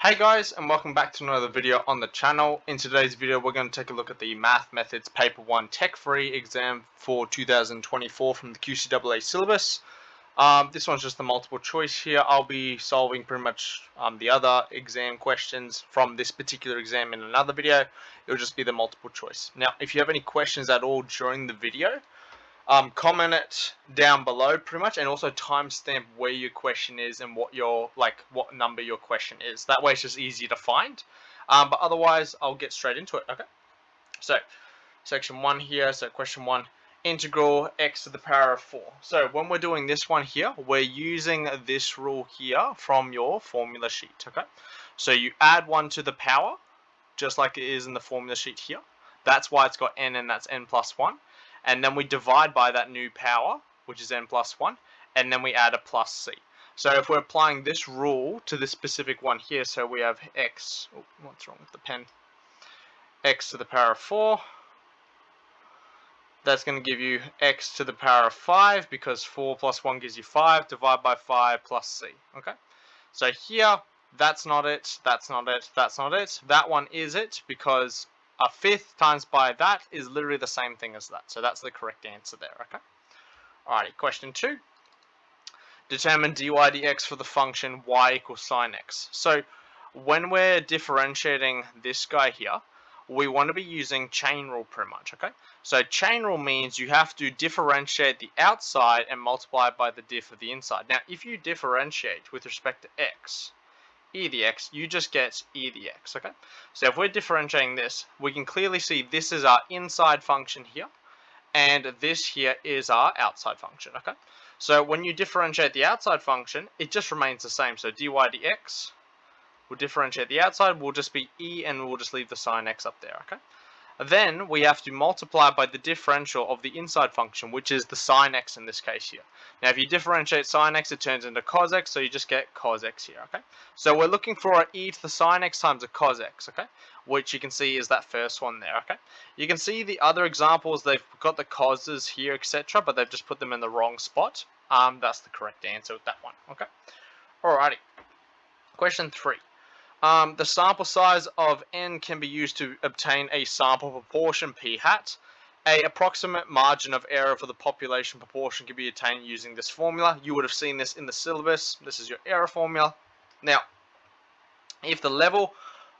Hey guys, and welcome back to another video on the channel. In today's video we're going to take a look at the Math Methods Paper 1 Tech Free exam for 2024 from the QCAA syllabus. This one's just the multiple choice here. I'll be solving pretty much the other exam questions from this particular exam in another video. It'll just be the multiple choice. Now, if you have any questions at all during the video, comment it down below pretty much, and also timestamp where your question is and what number your question is. That way it's just easy to find. But otherwise I'll get straight into it. Okay, so section 1 here. So question 1, integral x to the power of 4. So when we're doing this one here, we're using this rule here from your formula sheet. Okay, so you add 1 to the power just like it is in the formula sheet here. That's why it's got n, and that's n plus 1. And then we divide by that new power, which is n plus 1, and then we add a plus c. So if we're applying this rule to this specific one here, so we have x, what's wrong with the pen? X to the power of 4. That's going to give you x to the power of 5, because 4 plus 1 gives you 5, divide by 5 plus c. Okay? So here, that's not it, that's not it, that's not it. That one is it, because a fifth times by that is literally the same thing as that. So that's the correct answer there, okay? Alrighty, question 2. Determine dy dx for the function y equals sine x. So when we're differentiating this guy here, we want to be using chain rule pretty much, okay? So chain rule means you have to differentiate the outside and multiply it by the diff of the inside. Now, if you differentiate with respect to x, e the x, you just get e the x, okay? So if we're differentiating this, we can clearly see this is our inside function here, and this here is our outside function, okay? So when you differentiate the outside function, it just remains the same. So dy dx, we'll differentiate the outside, will just be e, and we'll just leave the sine x up there, okay? Then we have to multiply by the differential of the inside function, which is the sine x in this case here. Now, if you differentiate sine x, it turns into cos x, so you just get cos x here, okay? So we're looking for an e to the sine x times a cos x, okay? Which you can see is that first one there, okay? You can see the other examples, they've got the causes here, etc., but they've just put them in the wrong spot. That's the correct answer with that one, okay? Alrighty. Question 3. The sample size of n can be used to obtain a sample proportion p hat. A approximate margin of error for the population proportion can be attained using this formula. You would have seen this in the syllabus. This is your error formula. Now, if the level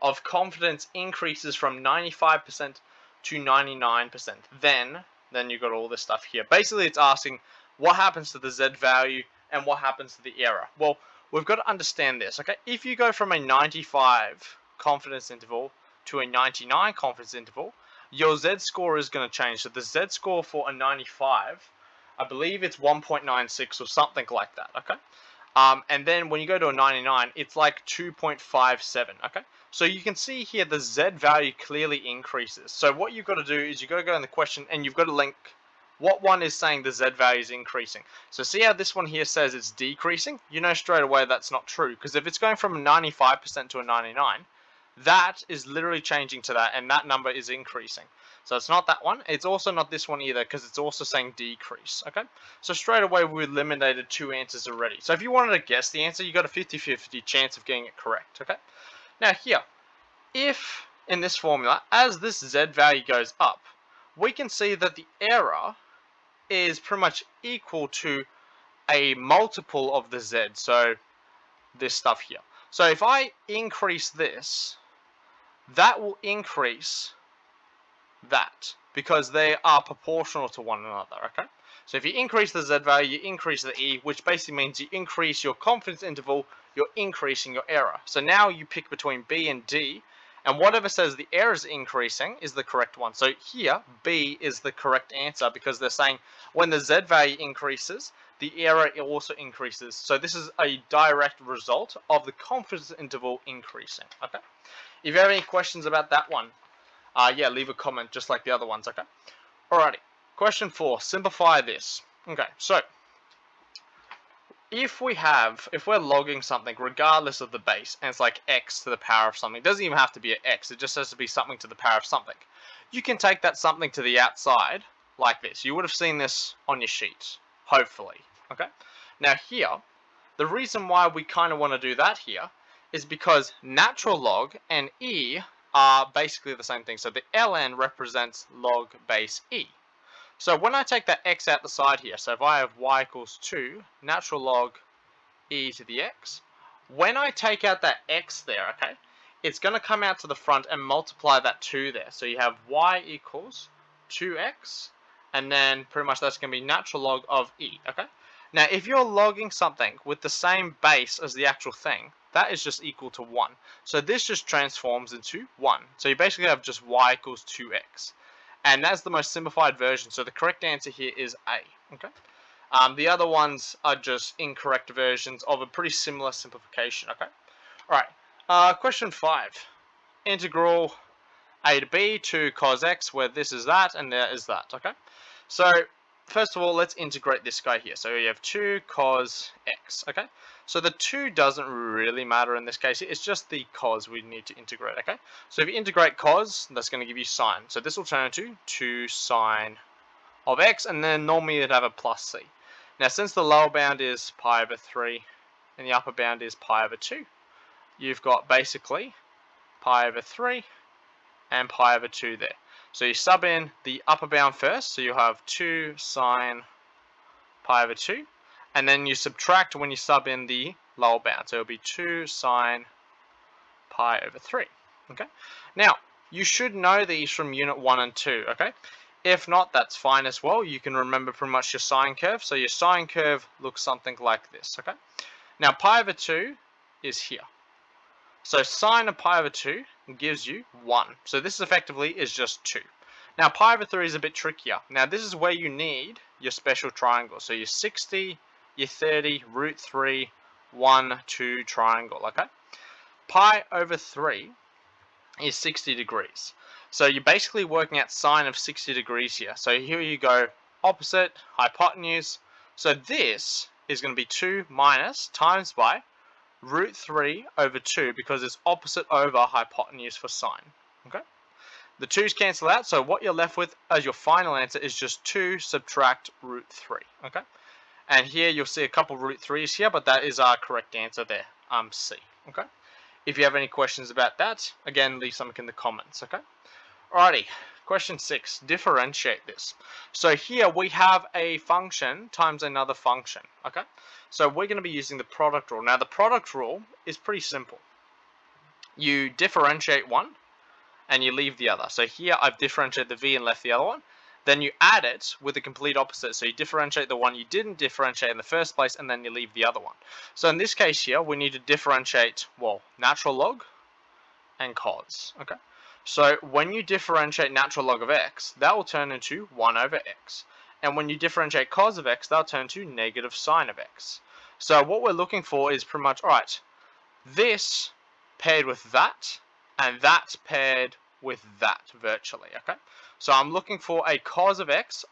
of confidence increases from 95% to 99%, then you've got all this stuff here. Basically, it's asking what happens to the z value and what happens to the error. Well, we've got to understand this, okay? If you go from a 95 confidence interval to a 99 confidence interval, your z-score is going to change. So the z-score for a 95, I believe it's 1.96 or something like that, okay? And then when you go to a 99, it's like 2.57, okay? So you can see here the z value clearly increases. So what you've got to do is you've got to go in the question and you've got to link what one is saying the z value is increasing. So see how this one here says it's decreasing? You know straight away that's not true, because if it's going from a 95% to a 99, that is literally changing to that, and that number is increasing. So it's not that one. It's also not this one either, because it's also saying decrease, okay? So straight away we eliminated 2 answers already. So if you wanted to guess the answer, you got a 50-50 chance of getting it correct, okay? Now here, if in this formula, as this z value goes up, we can see that the error is pretty much equal to a multiple of the z, so this stuff here. So if I increase this, that will increase that, because they are proportional to one another, okay? So if you increase the z value, you increase the e, which basically means you increase your confidence interval, you're increasing your error. So now you pick between b and d, and whatever says the error is increasing is the correct one. So here, B is the correct answer, because they're saying when the z value increases, the error also increases. So this is a direct result of the confidence interval increasing, okay? If you have any questions about that one, yeah, leave a comment just like the other ones, okay? Alrighty, question 4, simplify this. Okay, so if we're logging something regardless of the base, and it's like x to the power of something, it doesn't even have to be an x, it just has to be something to the power of something. You can take that something to the outside like this. You would have seen this on your sheet, hopefully, okay? Now here, the reason why we kind of want to do that here is because natural log and e are basically the same thing. So the ln represents log base e. So when I take that x out the side here, so if I have y equals 2 natural log e to the x, when I take out that x there, okay, it's going to come out to the front and multiply that 2 there. So you have y equals 2x, and then pretty much that's going to be natural log of e, okay? Now, if you're logging something with the same base as the actual thing, that is just equal to 1. So this just transforms into 1. So you basically have just y equals 2x. And that's the most simplified version. So the correct answer here is A, okay? The other ones are just incorrect versions of a pretty similar simplification, okay? Alright, question 5. Integral a to b to cos x, where this is that and there is that, okay? So, first of all, let's integrate this guy here. So you have 2 cos x, okay? So the 2 doesn't really matter in this case. It's just the cos we need to integrate, okay? So if you integrate cos, that's going to give you sine. So this will turn into 2 sine of x, and then normally you'd have a plus c. Now, since the lower bound is pi over 3 and the upper bound is pi over 2, you've got basically pi over 3 and pi over 2 there. So you sub in the upper bound first, so you have 2 sine pi over 2, and then you subtract when you sub in the lower bound, so it'll be 2 sine pi over 3, okay? Now, you should know these from unit 1 and 2, okay? If not, that's fine as well. You can remember pretty much your sine curve. So your sine curve looks something like this, okay? Now, pi over 2 is here. So sine of pi over 2 gives you 1. So this effectively is just 2. Now, pi over 3 is a bit trickier. Now, this is where you need your special triangle. So your 60, your 30, root 3, 1, 2 triangle, okay? Pi over 3 is 60 degrees. So you're basically working out sine of 60 degrees here. So here you go, opposite, hypotenuse. So this is going to be 2 minus times by root 3 over 2, because it's opposite over hypotenuse for sine. Okay? The 2's cancel out, so what you're left with as your final answer is just 2 subtract root 3. Okay? And here you'll see a couple root 3's here, but that is our correct answer there, C. Okay? If you have any questions about that, again, leave something in the comments, okay? Alrighty, question 6, differentiate this. So here we have a function times another function, okay? So we're going to be using the product rule. Now the product rule is pretty simple. You differentiate one and you leave the other. So here I've differentiated the v and left the other one. Then you add it with the complete opposite. So you differentiate the one you didn't differentiate in the first place, and then you leave the other one. So in this case here, we need to differentiate, well, natural log and cos, okay? So when you differentiate natural log of x, that will turn into 1 over x. And when you differentiate cos of x, that'll turn to negative sine of x. So what we're looking for is pretty much, alright, this paired with that, and that paired with that virtually, okay? So I'm looking for a cos of x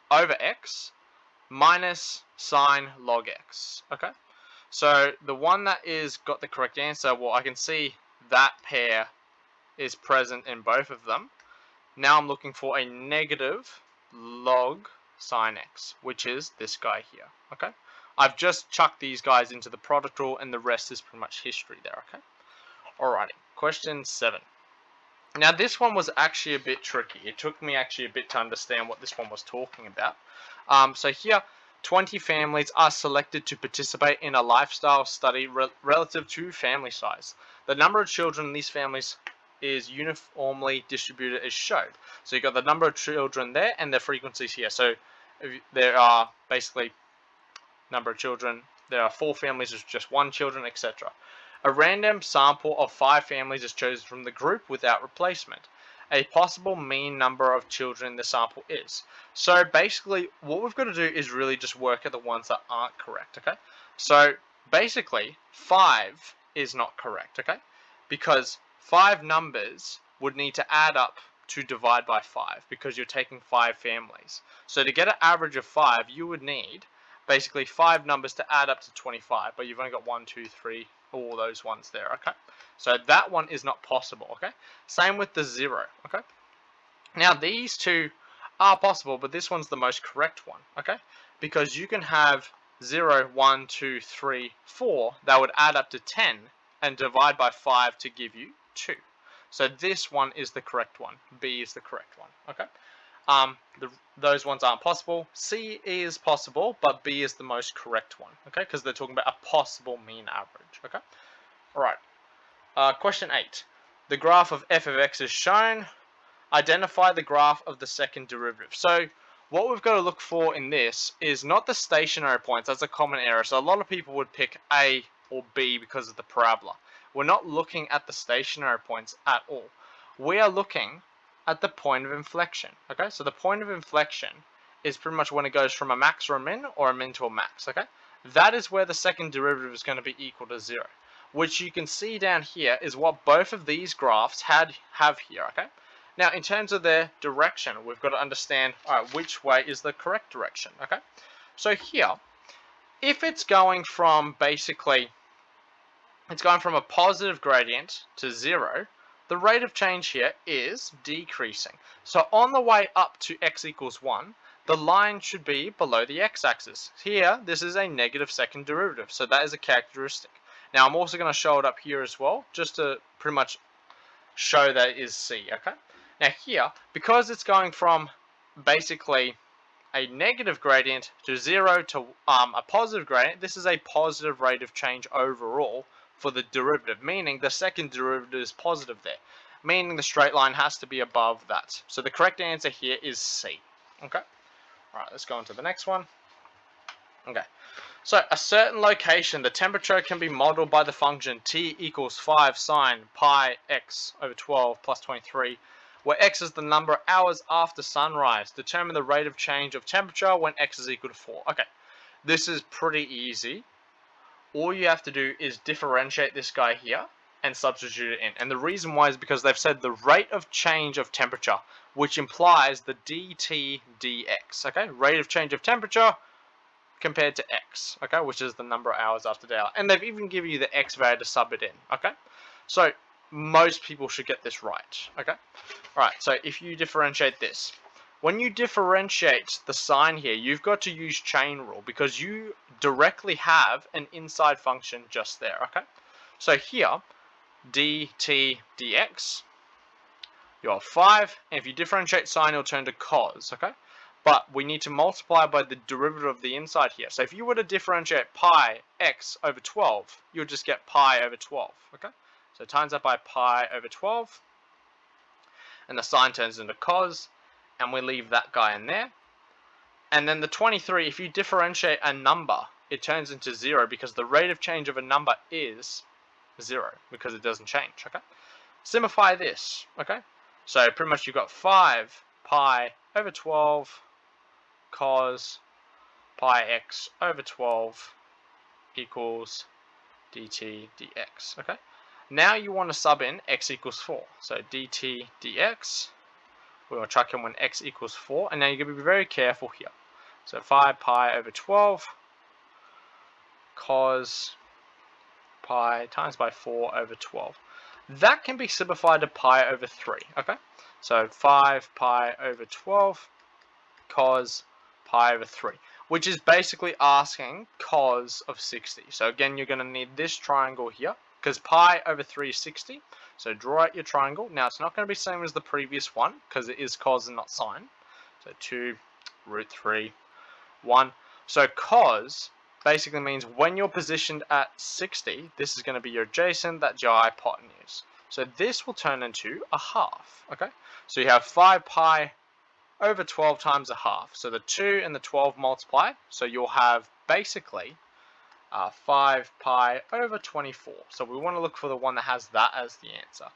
over x minus sine log x, okay? So the one that is got the correct answer, well, I can see that pair is present in both of them. Now I'm looking for a negative log sine x, which is this guy here, okay? I've just chucked these guys into the product rule, and the rest is pretty much history there, okay? Alrighty, question 7. Now this one was actually a bit tricky. It took me actually a bit to understand what this one was talking about. So here, 20 families are selected to participate in a lifestyle study relative to family size. The number of children in these families is uniformly distributed as shown. So you've got the number of children there and their frequencies here. So there are basically number of children. There are 4 families with just 1 children, etc. A random sample of 5 families is chosen from the group without replacement. A possible mean number of children in the sample is. So basically, what we've got to do is really just work at the ones that aren't correct, okay? So basically, 5 is not correct, okay? Because 5 numbers would need to add up to divide by 5, because you're taking 5 families. So to get an average of 5, you would need basically 5 numbers to add up to 25, but you've only got 1, 2, 3, all those ones there, okay? So that one is not possible, okay? Same with the 0, okay? Now these two are possible, but this one's the most correct one, okay? Because you can have 0, 1, 2, 3, 4 that would add up to 10, and divide by 5 to give you 2. So this one is the correct one. B is the correct one. Okay. Those ones aren't possible. C is possible, but B is the most correct one. Okay, because they're talking about a possible mean average. Okay. All right. Question 8. The graph of f of x is shown. Identify the graph of the second derivative. So what we've got to look for in this is not the stationary points. That's a common error. So a lot of people would pick A or B because of the parabola. We're not looking at the stationary points at all. We are looking at the point of inflection. Okay, so the point of inflection is pretty much when it goes from a max or a min to a max. Okay, that is where the second derivative is going to be equal to 0, which you can see down here is what both of these graphs have here. Okay. Now, in terms of their direction, we've got to understand, all right, which way is the correct direction, okay? So here, if it's going from it's going from a positive gradient to 0, the rate of change here is decreasing. So on the way up to x equals 1, the line should be below the x-axis. Here, this is a negative second derivative, so that is a characteristic. Now, I'm also going to show it up here as well, just to pretty much show that it is C, okay? Now here, because it's going from basically a negative gradient to 0 to a positive gradient, this is a positive rate of change overall for the derivative, meaning the second derivative is positive there, meaning the straight line has to be above that. So the correct answer here is C. Okay? Alright, let's go on to the next one. Okay. So a certain location, the temperature can be modeled by the function t equals 5 sine pi x over 12 plus 23, where x is the number of hours after sunrise. Determine the rate of change of temperature when x is equal to 4. Okay, this is pretty easy. All you have to do is differentiate this guy here and substitute it in. And the reason why is because they've said the rate of change of temperature, which implies the dt dx. Okay, rate of change of temperature compared to x, okay, which is the number of hours after daylight. And they've even given you the x value to sub it in, okay? So most people should get this right, okay? Alright, so if you differentiate this, when you differentiate the sign here, you've got to use chain rule because you directly have an inside function just there, okay? So here, dt dx, you have 5, and if you differentiate sine, it'll turn to cos, okay? But we need to multiply by the derivative of the inside here. So if you were to differentiate pi x over 12, you'll just get pi over 12, okay? So times that by pi over 12, and the sign turns into cos, and we leave that guy in there. And then the 23, if you differentiate a number, it turns into 0 because the rate of change of a number is 0 because it doesn't change, okay? Simplify this, okay? So pretty much you've got 5 pi over 12 cos pi x over 12 equals dt dx, okay? Now you want to sub in x equals 4. So dt dx, we will chuck in when x equals 4, and now you're going to be very careful here. So 5 pi over 12 cos pi times by 4 over 12. That can be simplified to pi over 3, okay? So 5 pi over 12 cos pi over 3, which is basically asking cos of 60. So again, you're going to need this triangle here, because pi over 3 is 60. So draw out your triangle. Now, it's not going to be the same as the previous one, because it is cos and not sine. So 2 root 3, 1. So cos basically means when you're positioned at 60, this is going to be your adjacent, that's your hypotenuse. So this will turn into a half, okay? So you have 5 pi over 12 times a half. So the 2 and the 12 multiply. So you'll have basically 5 pi over 24. So we want to look for the one that has that as the answer.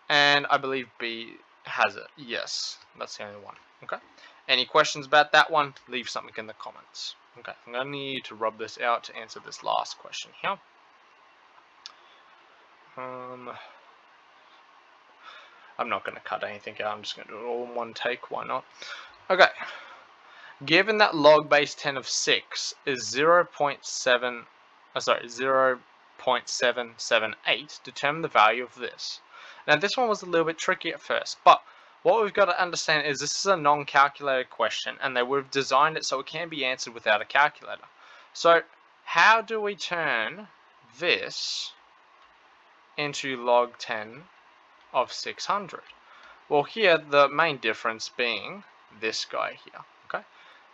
And I believe B has it. Yes, that's the only one. Okay. Any questions about that one? Leave something in the comments. Okay, I'm going to need to rub this out to answer this last question here. I'm not going to cut anything out. I'm just going to do it all in one take. Why not? Okay. Given that log base 10 of 6 is 0.778, determine the value of this. Now this one was a little bit tricky at first, but what we've got to understand is this is a non-calculated question, and we've designed it so it can be answered without a calculator. So how do we turn this into log 10 of 600. Well, here the main difference being this guy here. Okay,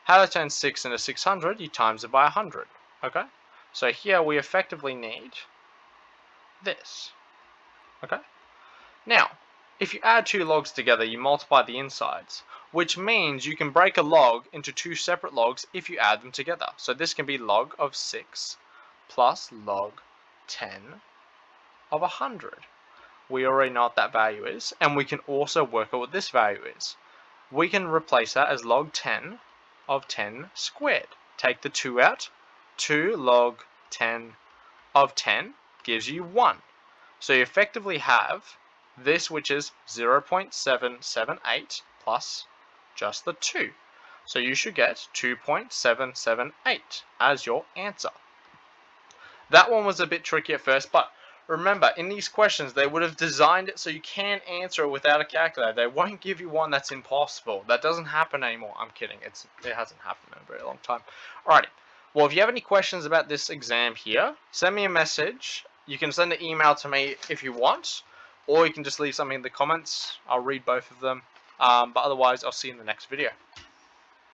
how to turn 6 into 600? You times it by 100. Okay, so here we effectively need this. Okay, now if you add two logs together, you multiply the insides, which means you can break a log into two separate logs if you add them together. So this can be log of 6 plus log 10 of 100. We already know what that value is, and we can also work out what this value is. We can replace that as log 10 of 10 squared. Take the 2 out. 2 log 10 of 10 gives you 1. So you effectively have this, which is 0.778 plus just the 2. So you should get 2.778 as your answer. That one was a bit tricky at first, but remember, in these questions, they would have designed it so you can answer it without a calculator. They won't give you one that's impossible. That doesn't happen anymore. I'm kidding. It hasn't happened in a very long time. Alrighty. Well, if you have any questions about this exam here, send me a message. You can send an email to me if you want, or you can just leave something in the comments. I'll read both of them. But otherwise, I'll see you in the next video.